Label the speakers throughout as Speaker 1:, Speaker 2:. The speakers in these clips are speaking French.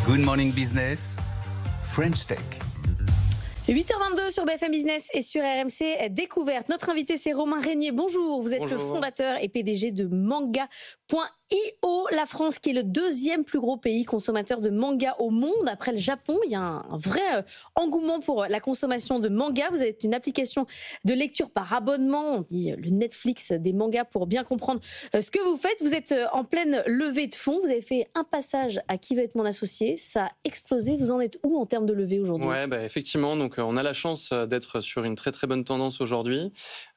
Speaker 1: Good Morning Business, French Tech.
Speaker 2: 8h22 sur BFM Business et sur RMC Découverte. Notre invité, c'est Romain Régnier. Bonjour, vous êtes le fondateur et PDG de Manga.io. La France qui est le deuxième plus gros pays consommateur de manga au monde. Après le Japon, il y a un vrai engouement pour la consommation de manga. Vous êtes une application de lecture par abonnement. On dit le Netflix des mangas pour bien comprendre ce que vous faites. Vous êtes en pleine levée de fonds. Vous avez fait un passage à Qui veut être mon associé. Ça a explosé. Vous en êtes où en termes de levée aujourd'hui ?
Speaker 3: Ouais, effectivement. Donc, on a la chance d'être sur une très très bonne tendance aujourd'hui.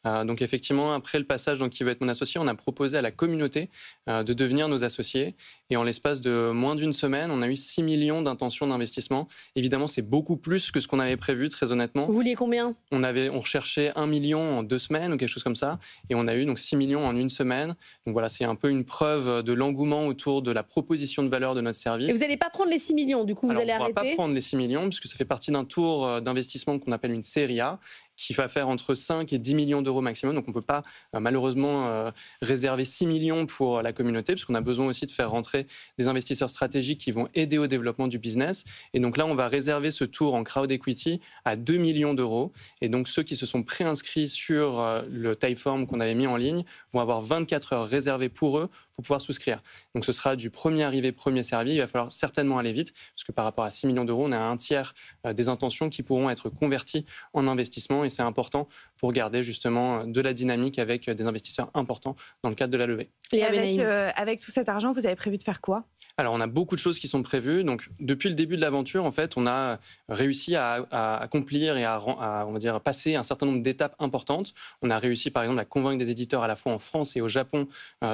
Speaker 3: Donc effectivement, après le passage dans Qui veut être mon associé, on a proposé à la communauté de devenir nos associés. Et en l'espace de moins d'une semaine, on a eu 6 millions d'intentions d'investissement. Évidemment, c'est beaucoup plus que ce qu'on avait prévu, très honnêtement.
Speaker 2: Vous vouliez combien ?
Speaker 3: On recherchait 1 million en 2 semaines ou quelque chose comme ça. Et on a eu donc 6 millions en une semaine. Donc voilà, c'est un peu une preuve de l'engouement autour de la proposition de valeur de notre service.
Speaker 2: Et vous n'allez pas prendre les 6 millions, du coup, vous allez arrêter ?
Speaker 3: On ne pourra pas prendre les 6 millions, puisque ça fait partie d'un tour d'investissement qu'on appelle une série A, qui va faire entre 5 et 10 millions d'euros maximum. Donc on ne peut pas malheureusement réserver 6 millions pour la communauté, parce qu'on a besoin aussi de faire rentrer des investisseurs stratégiques qui vont aider au développement du business. Et donc là, on va réserver ce tour en crowd equity à 2 millions d'euros. Et donc ceux qui se sont préinscrits sur le Typeform qu'on avait mis en ligne vont avoir 24 heures réservées pour eux pour pouvoir souscrire. Donc ce sera du premier arrivé, premier servi. Il va falloir certainement aller vite, parce que par rapport à 6 millions d'euros, on a un tiers des intentions qui pourront être converties en investissement. Et c'est important pour garder justement de la dynamique avec des investisseurs importants dans le cadre de la levée.
Speaker 4: Et avec tout cet argent, vous avez prévu de faire quoi ?
Speaker 3: Alors, on a beaucoup de choses qui sont prévues. Donc, depuis le début de l'aventure, en fait, on a réussi à accomplir et on va dire, passer un certain nombre d'étapes importantes. On a réussi, par exemple, à convaincre des éditeurs à la fois en France et au Japon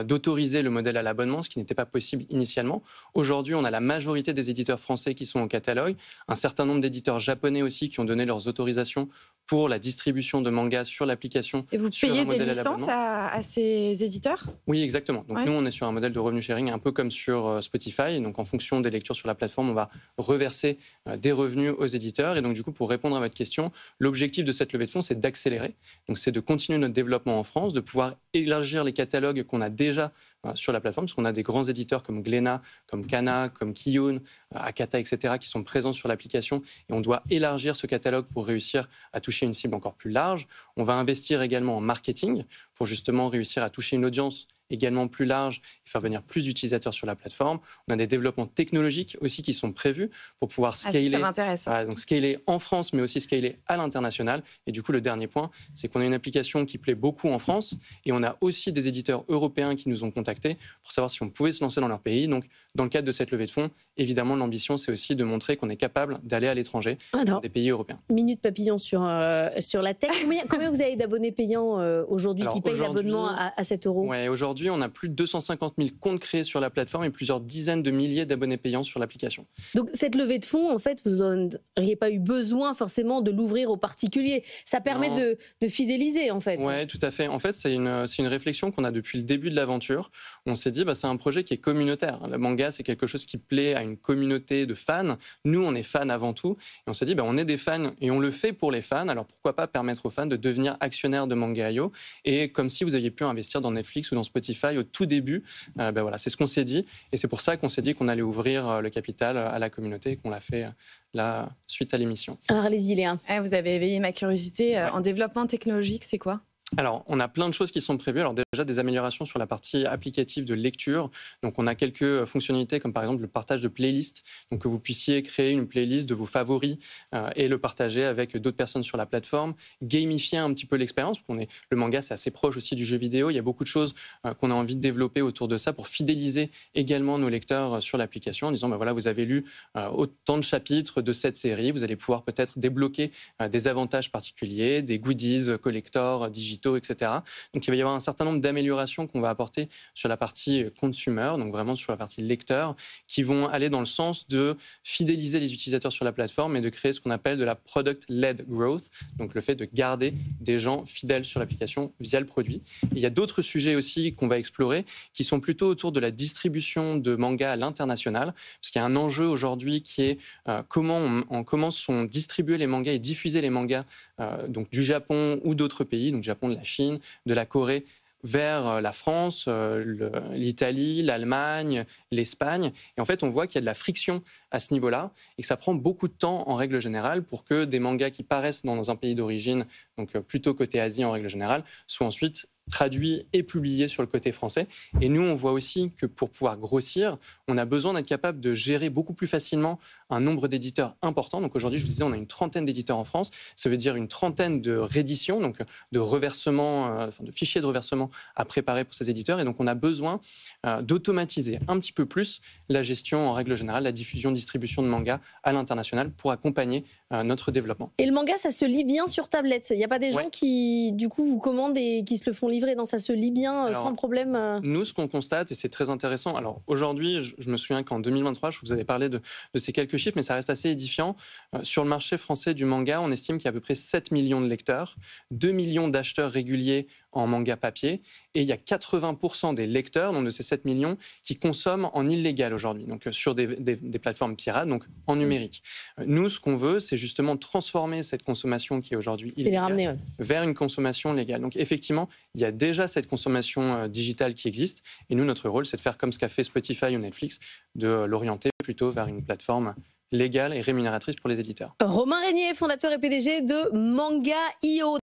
Speaker 3: d'autoriser le modèle à l'abonnement, ce qui n'était pas possible initialement. Aujourd'hui, on a la majorité des éditeurs français qui sont au catalogue, un certain nombre d'éditeurs japonais aussi qui ont donné leurs autorisations pour la distribution de mangas sur l'application.
Speaker 4: Et vous payez des licences à ces éditeurs ?
Speaker 3: Oui, exactement. Donc nous, on est sur un modèle de revenu sharing un peu comme sur Spotify. Donc en fonction des lectures sur la plateforme, on va reverser des revenus aux éditeurs. Et donc du coup, pour répondre à votre question, l'objectif de cette levée de fonds, c'est d'accélérer. Donc c'est de continuer notre développement en France, de pouvoir élargir les catalogues qu'on a déjà sur la plateforme, parce qu'on a des grands éditeurs comme Glénat, comme Kana, comme Kiyun, Akata, etc., qui sont présents sur l'application, et on doit élargir ce catalogue pour réussir à toucher une cible encore plus large. On va investir également en marketing pour justement réussir à toucher une audience également plus large et faire venir plus d'utilisateurs sur la plateforme. On a des développements technologiques aussi qui sont prévus pour pouvoir scaler,
Speaker 4: ça m'intéresse.
Speaker 3: Donc scaler en France, mais aussi scaler à l'international. Et du coup, le dernier point, c'est qu'on a une application qui plaît beaucoup en France, et on a aussi des éditeurs européens qui nous ont contactés pour savoir si on pouvait se lancer dans leur pays. Donc, dans le cadre de cette levée de fonds, évidemment, l'ambition, c'est aussi de montrer qu'on est capable d'aller à l'étranger, dans des pays européens.
Speaker 2: Minute papillon sur la tech. Combien vous avez d'abonnés payants aujourd'hui qui payent l'abonnement à 7 euros ?
Speaker 3: Ouais, aujourd'hui, on a plus de 250 000 comptes créés sur la plateforme et plusieurs dizaines de milliers d'abonnés payants sur l'application.
Speaker 2: Donc cette levée de fonds, en fait, vous n'auriez pas eu besoin forcément de l'ouvrir aux particuliers. Ça permet de fidéliser, en fait.
Speaker 3: Oui, tout à fait. En fait, c'est une réflexion qu'on a depuis le début de l'aventure. On s'est dit, c'est un projet qui est communautaire. Le manga, c'est quelque chose qui plaît à une communauté de fans. Nous, on est fans avant tout. Et on s'est dit, on est des fans et on le fait pour les fans. Alors pourquoi pas permettre aux fans de devenir actionnaires de Manga.io, et comme si vous aviez pu investir dans Netflix ou dans Spotify au tout début. Voilà, c'est ce qu'on s'est dit, et c'est pour ça qu'on s'est dit qu'on allait ouvrir le capital à la communauté et qu'on l'a fait là suite à l'émission.
Speaker 2: Alors allez-y Léa.
Speaker 4: Vous avez éveillé ma curiosité. En développement technologique, c'est quoi ?
Speaker 3: Alors, on a plein de choses qui sont prévues. Alors déjà, des améliorations sur la partie applicative de lecture. Donc, on a quelques fonctionnalités comme par exemple le partage de playlists. Donc, que vous puissiez créer une playlist de vos favoris et le partager avec d'autres personnes sur la plateforme. Gamifier un petit peu l'expérience. Le manga, c'est assez proche aussi du jeu vidéo. Il y a beaucoup de choses qu'on a envie de développer autour de ça pour fidéliser également nos lecteurs sur l'application en disant, voilà, vous avez lu autant de chapitres de cette série. Vous allez pouvoir peut-être débloquer des avantages particuliers, des goodies collector, digitaux, etc. Donc il va y avoir un certain nombre d'améliorations qu'on va apporter sur la partie consumer, donc vraiment sur la partie lecteur, qui vont aller dans le sens de fidéliser les utilisateurs sur la plateforme et de créer ce qu'on appelle de la product-led growth, donc le fait de garder des gens fidèles sur l'application via le produit. Et il y a d'autres sujets aussi qu'on va explorer qui sont plutôt autour de la distribution de mangas à l'international, parce qu'il y a un enjeu aujourd'hui qui est comment sont distribués les mangas et diffusés les mangas donc du Japon ou d'autres pays, donc du Japon, de la Chine, de la Corée, vers la France, l'Italie, l'Allemagne, l'Espagne. Et en fait, on voit qu'il y a de la friction à ce niveau-là et que ça prend beaucoup de temps en règle générale pour que des mangas qui paraissent dans un pays d'origine, donc plutôt côté Asie en règle générale, soient ensuite traduits et publiés sur le côté français. Et nous, on voit aussi que pour pouvoir grossir, on a besoin d'être capable de gérer beaucoup plus facilement un nombre d'éditeurs important. Donc aujourd'hui, je vous disais, on a une trentaine d'éditeurs en France. Ça veut dire une trentaine de rééditions, donc de reversements, de fichiers de reversement à préparer pour ces éditeurs. Et donc, on a besoin d'automatiser un petit peu plus la gestion, en règle générale, la diffusion, distribution de mangas à l'international pour accompagner notre développement.
Speaker 2: Et le manga, ça se lit bien sur tablette. Il n'y a pas des gens qui, du coup, vous commandent et qui se le font livrer. Non, ça se lit bien sans problème.
Speaker 3: Nous, ce qu'on constate, et c'est très intéressant. Alors aujourd'hui, je me souviens qu'en 2023, je vous avais parlé de ces quelques chiffres, mais ça reste assez édifiant. Sur le marché français du manga, on estime qu'il y a à peu près 7 millions de lecteurs, 2 millions d'acheteurs réguliers en manga papier, et il y a 80% des lecteurs, donc de ces 7 millions, qui consomment en illégal aujourd'hui, donc sur des plateformes pirates, donc en numérique. Nous, ce qu'on veut, c'est justement transformer cette consommation qui est aujourd'hui illégale vers une consommation légale. Donc effectivement, il y a déjà cette consommation digitale qui existe, et nous, notre rôle, c'est de faire comme ce qu'a fait Spotify ou Netflix, de l'orienter plutôt vers une plateforme légale et rémunératrice pour les éditeurs.
Speaker 2: Romain Régnier, fondateur et PDG de Manga.io.